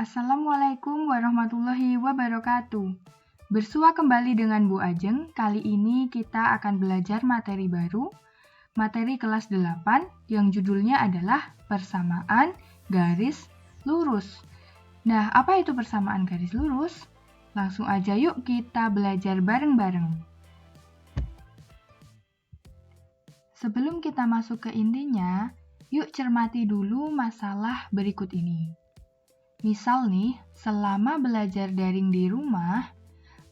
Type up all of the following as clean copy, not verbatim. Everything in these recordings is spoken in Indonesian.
Assalamualaikum warahmatullahi wabarakatuh. Bersua kembali dengan Bu Ajeng. Kali ini kita akan belajar materi baru, materi kelas 8 yang judulnya adalah persamaan garis lurus. Nah, apa itu persamaan garis lurus? Langsung aja yuk kita belajar bareng-bareng. Sebelum kita masuk ke intinya, yuk cermati dulu masalah berikut ini. Misal nih, selama belajar daring di rumah,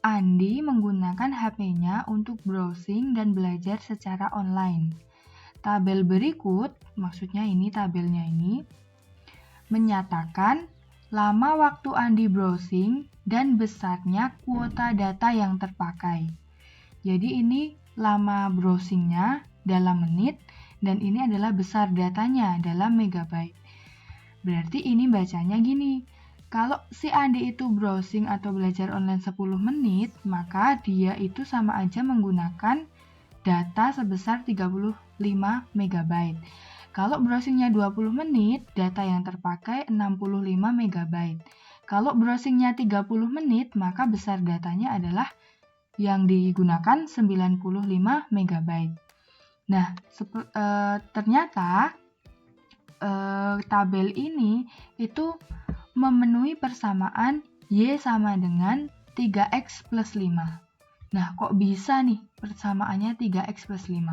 Andi menggunakan HP-nya untuk browsing dan belajar secara online. Tabel berikut, maksudnya ini tabelnya ini, menyatakan lama waktu Andi browsing dan besarnya kuota data yang terpakai. Jadi ini lama browsingnya dalam menit dan ini adalah besar datanya dalam megabyte. Berarti ini bacanya gini. Kalau si Andi itu browsing atau belajar online 10 menit, maka dia itu sama aja menggunakan data sebesar 35 MB. Kalau browsingnya 20 menit, data yang terpakai 65 MB. Kalau browsingnya 30 menit, maka besar datanya adalah yang digunakan 95 MB. Nah, ternyata tabel ini itu memenuhi persamaan Y sama dengan 3X plus 5. Nah, kok bisa nih persamaannya 3X plus 5?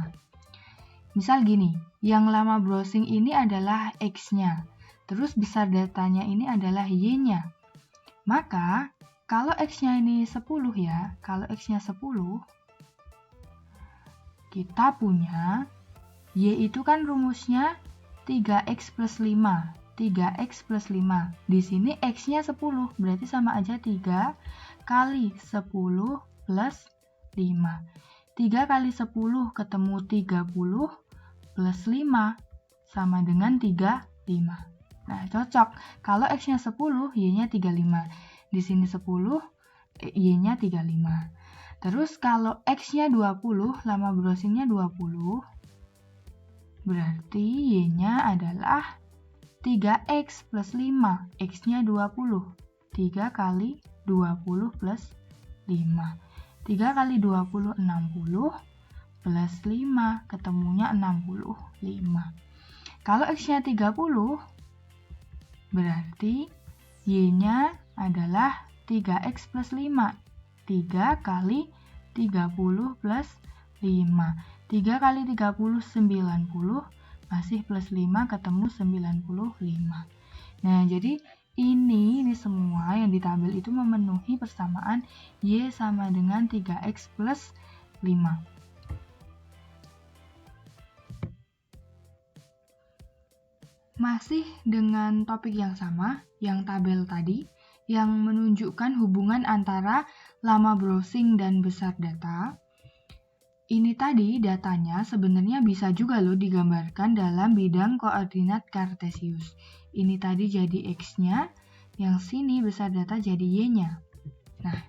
Misal gini, yang lama browsing ini adalah X-nya, terus besar datanya ini adalah Y-nya. Maka, kalau X-nya ini 10 ya, kalau X-nya 10, kita punya Y itu kan rumusnya 3X plus 5. 3X plus 5. Di sini X-nya 10, berarti sama aja 3 kali 10 plus 5. 3 kali 10 ketemu 30 plus 5 sama dengan 35. Nah, cocok. Kalau X-nya 10, Y-nya 35. Di sini 10, Y-nya 35. Terus kalau X-nya 20, lama browsingnya 20, berarti Y-nya adalah 3X plus 5, X-nya 20. 3 kali 20 plus 5. 3 kali 20, 60 plus 5, ketemunya 65. Kalau X-nya 30, berarti Y-nya adalah 3X plus 5. 3 kali 30 plus 5. 3 kali 30, 90. Masih plus 5 ketemu 95. Nah, jadi ini semua yang di tabel itu memenuhi persamaan Y sama dengan 3X plus 5. Masih dengan topik yang sama, yang tabel tadi, yang menunjukkan hubungan antara lama browsing dan besar data. Ini tadi datanya sebenarnya bisa juga loh digambarkan dalam bidang koordinat kartesius. Ini tadi jadi X-nya, yang sini besar data jadi Y-nya. Nah,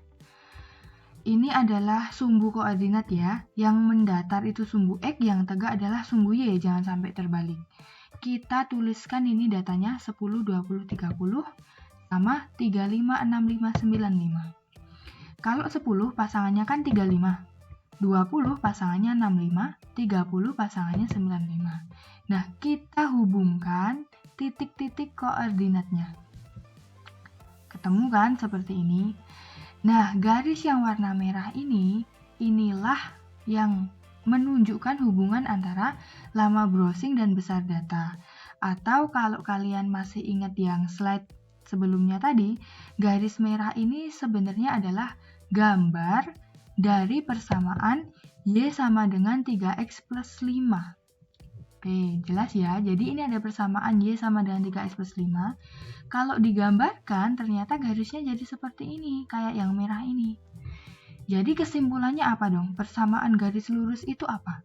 ini adalah sumbu koordinat ya. Yang mendatar itu sumbu X, yang tegak adalah sumbu Y, jangan sampai terbalik. Kita tuliskan ini datanya 10, 20, 30 sama 35, 65, 95. Kalau 10 pasangannya kan 35. 20 pasangannya 65, 30 pasangannya 95. Nah, kita hubungkan titik-titik koordinatnya. Ketemu kan seperti ini. Nah, garis yang warna merah ini, inilah yang menunjukkan hubungan antara lama browsing dan besar data. Atau kalau kalian masih ingat yang slide sebelumnya tadi, garis merah ini sebenarnya adalah gambar dari persamaan Y sama dengan 3X plus 5. Oke, jelas ya. Jadi ini ada persamaan Y sama dengan 3X plus 5. Kalau digambarkan, ternyata garisnya jadi seperti ini, kayak yang merah ini. Jadi kesimpulannya apa dong? Persamaan garis lurus itu apa?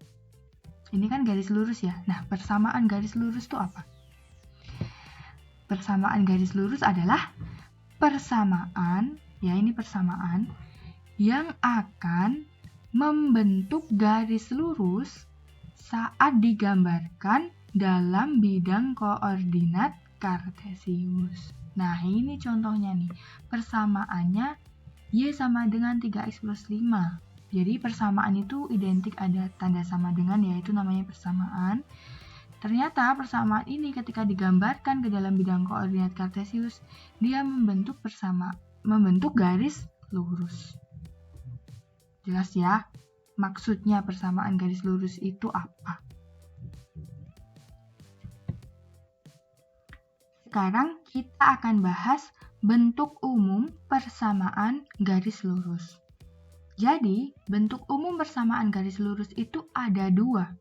Ini kan garis lurus ya. Nah, persamaan garis lurus itu apa? Persamaan garis lurus adalah persamaan, ya ini persamaan, yang akan membentuk garis lurus saat digambarkan dalam bidang koordinat kartesius. Nah, ini contohnya nih. Persamaannya Y sama dengan 3X plus 5. Jadi persamaan itu identik ada tanda sama dengan, yaitu namanya persamaan. Ternyata persamaan ini ketika digambarkan ke dalam bidang koordinat kartesius, dia membentuk garis lurus. Jelas ya? Maksudnya persamaan garis lurus itu apa? Sekarang kita akan bahas bentuk umum persamaan garis lurus. Jadi, bentuk umum persamaan garis lurus itu ada dua.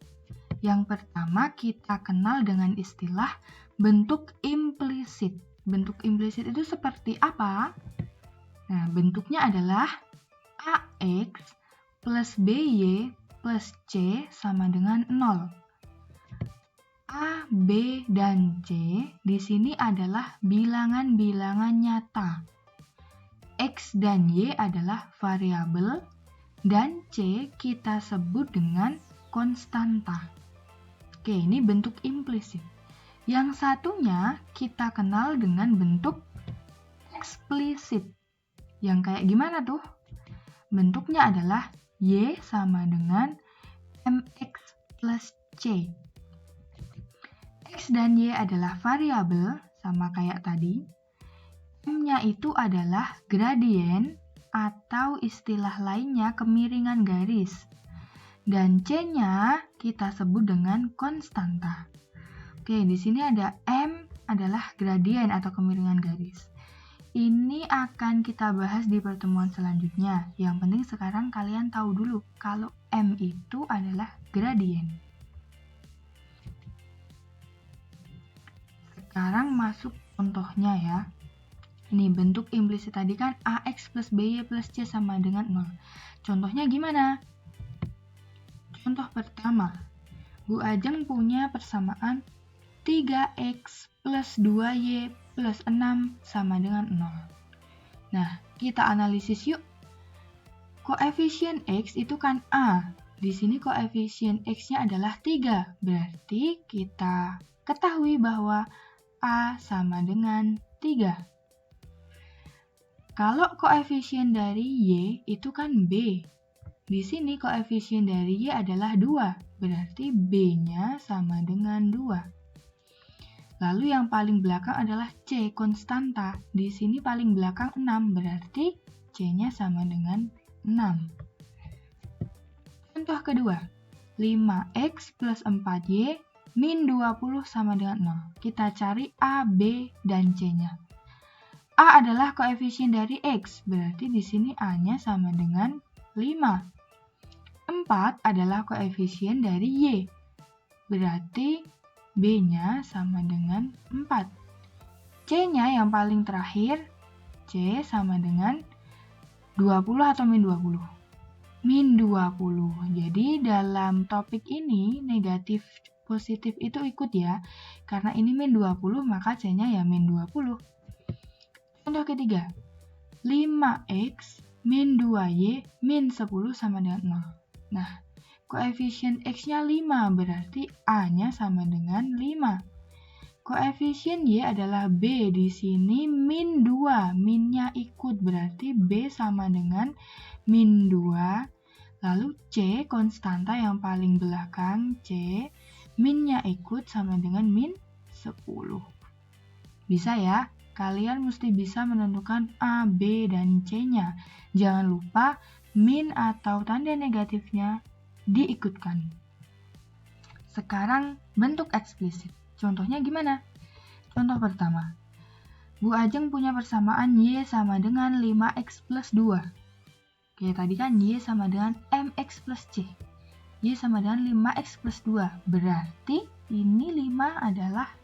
Yang pertama kita kenal dengan istilah bentuk implisit. Bentuk implisit itu seperti apa? Nah, bentuknya adalah AX plus BY plus C sama dengan 0. A, B, dan C di sini adalah bilangan-bilangan nyata. X dan Y adalah variabel, dan C kita sebut dengan konstanta. Oke, ini bentuk implisit. Yang satunya kita kenal dengan bentuk eksplisit. Yang kayak gimana tuh? Bentuknya adalah Y sama dengan MX plus C. X dan Y adalah variabel, sama kayak tadi. M-nya itu adalah gradien atau istilah lainnya kemiringan garis. Dan C-nya kita sebut dengan konstanta. Oke, di sini ada M adalah gradien atau kemiringan garis. Ini akan kita bahas di pertemuan selanjutnya. Yang penting sekarang kalian tahu dulu kalau M itu adalah gradien. Sekarang masuk contohnya ya. Ini bentuk implisit tadi kan AX plus BY plus C sama dengan 0. Contohnya gimana? Contoh pertama, Bu Ajeng punya persamaan 3X plus 2Y plus 6 sama dengan 0. Nah, kita analisis yuk. Koefisien X itu kan A. Di sini koefisien X-nya adalah 3. Berarti kita ketahui bahwa A sama dengan 3. Kalau koefisien dari Y itu kan B. Di sini koefisien dari Y adalah 2. Berarti B-nya sama dengan 2. Lalu yang paling belakang adalah C, konstanta. Di sini paling belakang 6. Berarti C-nya sama dengan 6. Contoh kedua. 5X plus 4Y min 20 sama dengan 0. Kita cari A, B, dan C-nya. A adalah koefisien dari X, berarti di sini A-nya sama dengan 5. 4 adalah koefisien dari Y, berarti B-nya sama dengan 4. C-nya yang paling terakhir, C sama dengan 20 atau min 20? Min 20. Jadi dalam topik ini negatif positif itu ikut ya. Karena ini min 20 maka C-nya ya min 20. Contoh ketiga, 5X min 2Y min 10 sama dengan 0. Nah, koefisien X-nya 5, berarti A-nya sama dengan 5. Koefisien Y adalah B, di sini min 2, minnya ikut, berarti B sama dengan min 2. Lalu C, konstanta yang paling belakang, C, minnya ikut sama dengan min 10. Bisa ya? Kalian mesti bisa menentukan A, B, dan C-nya. Jangan lupa min atau tanda negatifnya diikutkan. Sekarang bentuk eksplisit. Contohnya gimana? Contoh pertama. Bu Ajeng punya persamaan Y sama dengan 5X plus 2. Oke, tadi kan Y sama dengan MX plus C. Y sama dengan 5X plus 2. Berarti ini 5 adalah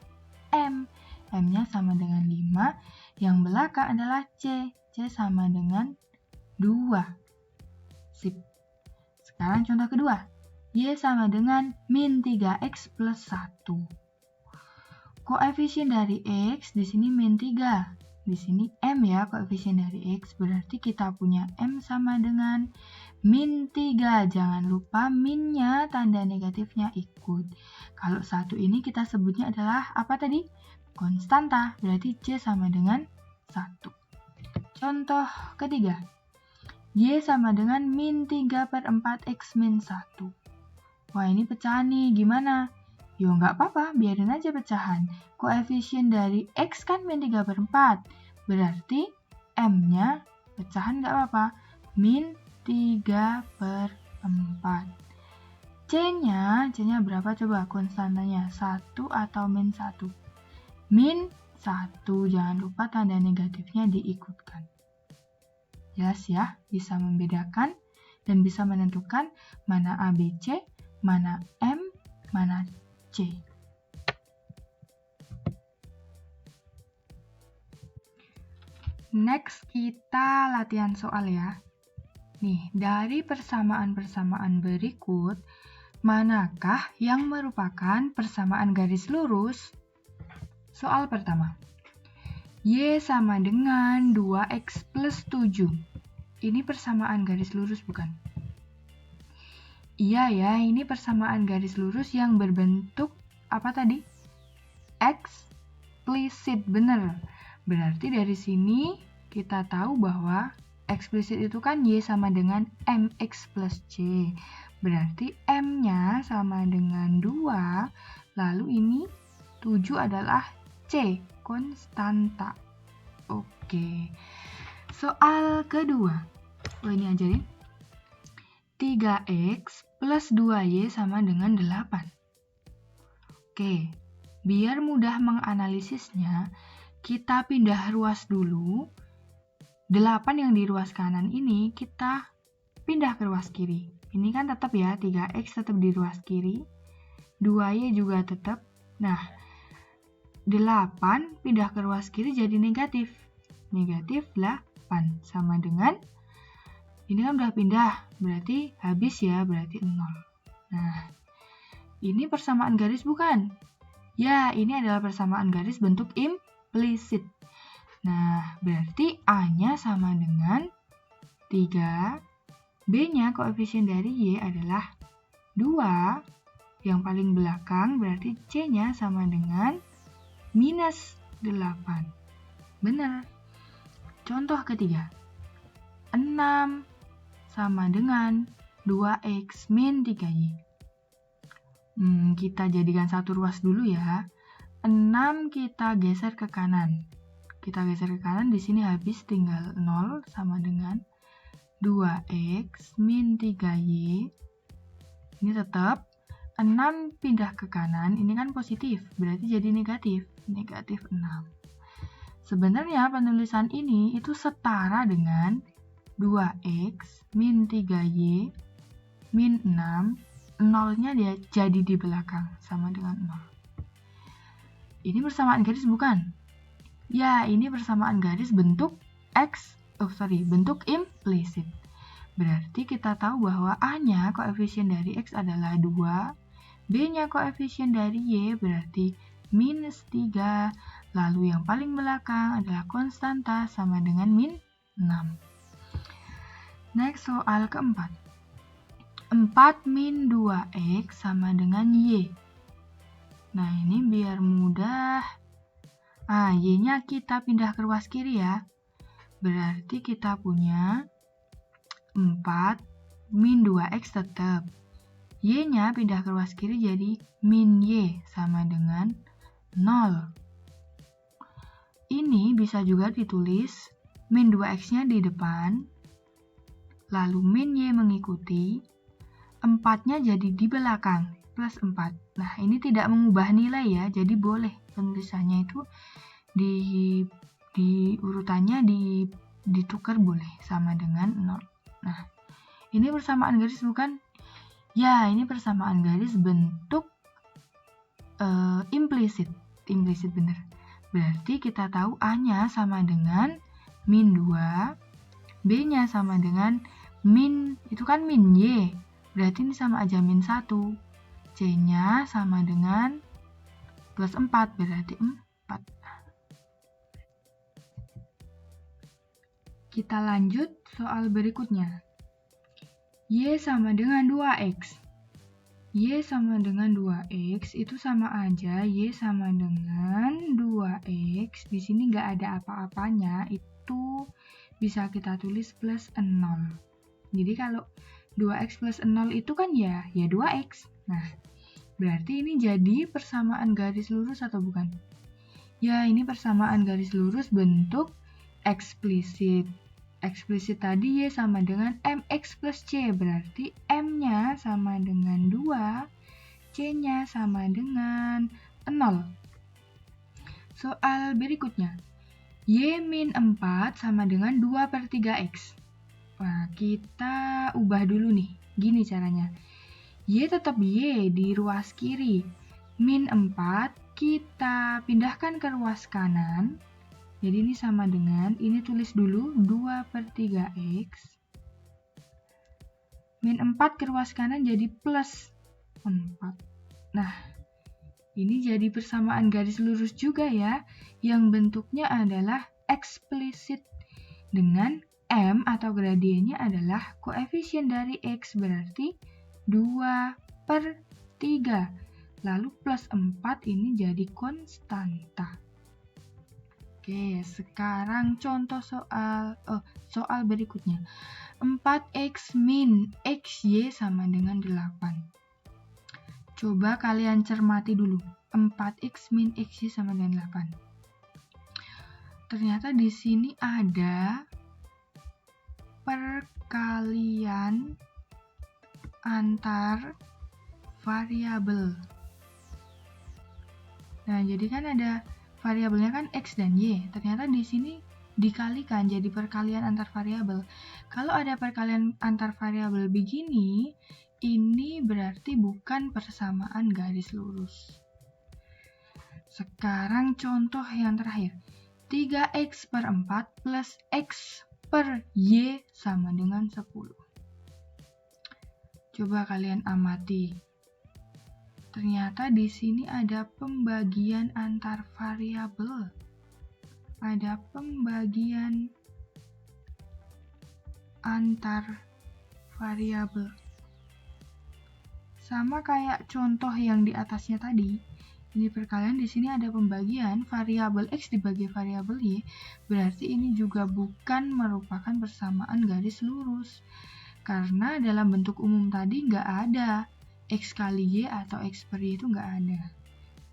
M. M-nya sama dengan 5, yang belakang adalah C. C sama dengan 2. Sip. Sekarang contoh kedua. Y sama dengan min 3X plus 1. Koefisien dari X di sini min 3. Di sini M ya koefisien dari X, berarti kita punya M sama dengan min 3. Jangan lupa minnya tanda negatifnya ikut. Kalau 1 ini kita sebutnya adalah apa tadi? konstanta, berarti C sama dengan 1. Contoh ketiga, Y sama dengan min 3/4 X min 1. Wah, ini pecahan nih, gimana? Yo, nggak apa-apa, biarin aja pecahan. Koefisien dari X kan min 3/4. Berarti M-nya pecahan nggak apa-apa. Min 3/4. C-nya berapa coba konstantanya? 1 atau min 1? Min 1, jangan lupa tanda negatifnya diikutkan. Jelas ya, bisa membedakan dan bisa menentukan mana A, B, C, mana M, mana C. Next, kita latihan soal ya. Nih, dari persamaan-persamaan berikut, manakah yang merupakan persamaan garis lurus? Soal pertama. Y sama dengan 2X plus 7. Ini persamaan garis lurus bukan? Iya ya, ini persamaan garis lurus yang berbentuk apa tadi? Eksplisit, bener. Berarti dari sini kita tahu bahwa eksplisit itu kan Y sama dengan MX plus C. Berarti M-nya sama dengan 2, lalu ini 7 adalah C, konstanta. Oke. Soal kedua. Ini ajarin. 3X plus 2Y sama dengan 8. Oke. Biar mudah menganalisisnya, kita pindah ruas dulu. 8 yang di ruas kanan ini kita pindah ke ruas kiri. Ini kan tetap ya, 3X tetap di ruas kiri. 2Y juga tetap. Nah, 8 pindah ke ruas kiri jadi negatif. Negatif 8 sama dengan, ini kan udah pindah, berarti habis ya, berarti 0. Nah, ini persamaan garis bukan? Ya, ini adalah persamaan garis bentuk implisit. Nah, berarti A-nya sama dengan 3, B-nya koefisien dari Y adalah 2, yang paling belakang berarti C-nya sama dengan minus 8. Benar. Contoh ketiga. 6 sama dengan 2X min 3Y. Kita jadikan satu ruas dulu ya. 6 kita geser ke kanan. Kita geser ke kanan, di sini habis tinggal 0 sama dengan 2X min 3Y. Ini tetap 6 pindah ke kanan, ini kan positif, berarti jadi negatif. Negatif 6. Sebenarnya penulisan ini itu setara dengan 2X min 3Y min 6. 0-nya dia jadi di belakang, sama dengan 0. Ini persamaan garis bukan? Ya, ini persamaan garis bentuk bentuk implisit. Berarti kita tahu bahwa A-nya koefisien dari X adalah 2, B-nya koefisien dari Y berarti minus 3, lalu yang paling belakang adalah konstanta sama dengan min 6. Next, soal keempat. 4 min 2X sama dengan Y. Nah, ini biar mudah. Y-nya kita pindah ke ruas kiri ya. Berarti kita punya 4 min 2X tetap. Y-nya pindah ke ruas kiri jadi min Y sama dengan 0. Ini bisa juga ditulis min 2X-nya di depan, lalu min Y mengikuti, 4-nya jadi di belakang, plus 4. Nah, ini tidak mengubah nilai ya, jadi boleh penulisannya itu di urutannya ditukar boleh sama dengan 0. Nah, ini persamaan garis bukan? Ya, ini persamaan garis bentuk implisit. Implisit benar. Berarti kita tahu A-nya sama dengan min 2, B-nya sama dengan min, itu kan min Y. Berarti ini sama aja min 1. C-nya sama dengan plus 4, berarti 4. Kita lanjut soal berikutnya. Y sama dengan 2X. Y sama dengan 2X itu sama aja Y sama dengan 2X. Di sini nggak ada apa-apanya, itu bisa kita tulis plus 0. Jadi kalau 2X plus 0 itu kan ya 2X. Nah, berarti ini jadi persamaan garis lurus atau bukan? Ya, ini persamaan garis lurus bentuk eksplisit. Eksplisit tadi Y sama dengan MX plus C, berarti M-nya sama dengan 2, C-nya sama dengan 0. Soal berikutnya, Y min 4 sama dengan 2 per 3X. Nah, kita ubah dulu nih, gini caranya. Y tetap Y di ruas kiri. Min 4 kita pindahkan ke ruas kanan. Jadi ini sama dengan, ini tulis dulu 2 per 3X. Min 4 ke ruas kanan jadi plus 4. Nah, ini jadi persamaan garis lurus juga ya, yang bentuknya adalah eksplisit dengan M atau gradiennya adalah koefisien dari X, berarti 2 per 3. Lalu plus 4 ini jadi konstanta. Oke, sekarang contoh soal berikutnya. 4X min XY sama dengan 8. Coba kalian cermati dulu. 4X min XY sama dengan 8. Ternyata di sini ada perkalian antar variabel. Nah, jadi kan ada variabelnya kan X dan Y. Ternyata di sini dikalikan jadi perkalian antar variabel. Kalau ada perkalian antar variabel begini, ini berarti bukan persamaan garis lurus. Sekarang contoh yang terakhir. 3X per 4 plus X per Y sama dengan 10. Coba kalian amati. Ternyata di sini ada pembagian antar variabel. Ada pembagian antar variabel. Sama kayak contoh yang di atasnya tadi. Ini perkalian di sini ada pembagian variabel X dibagi variabel Y. Berarti ini juga bukan merupakan persamaan garis lurus. Karena dalam bentuk umum tadi nggak ada X kali Y atau X per Y itu nggak ada.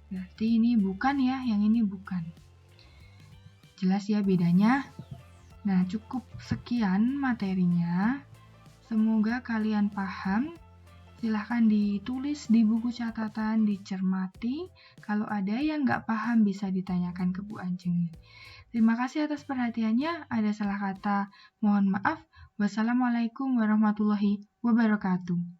Berarti ini bukan ya, yang ini bukan. Jelas ya bedanya? Nah, cukup sekian materinya. Semoga kalian paham. Silahkan ditulis di buku catatan, dicermati. Kalau ada yang nggak paham bisa ditanyakan ke Bu Ajeng. Terima kasih atas perhatiannya. Ada salah kata, mohon maaf. Wassalamualaikum warahmatullahi wabarakatuh.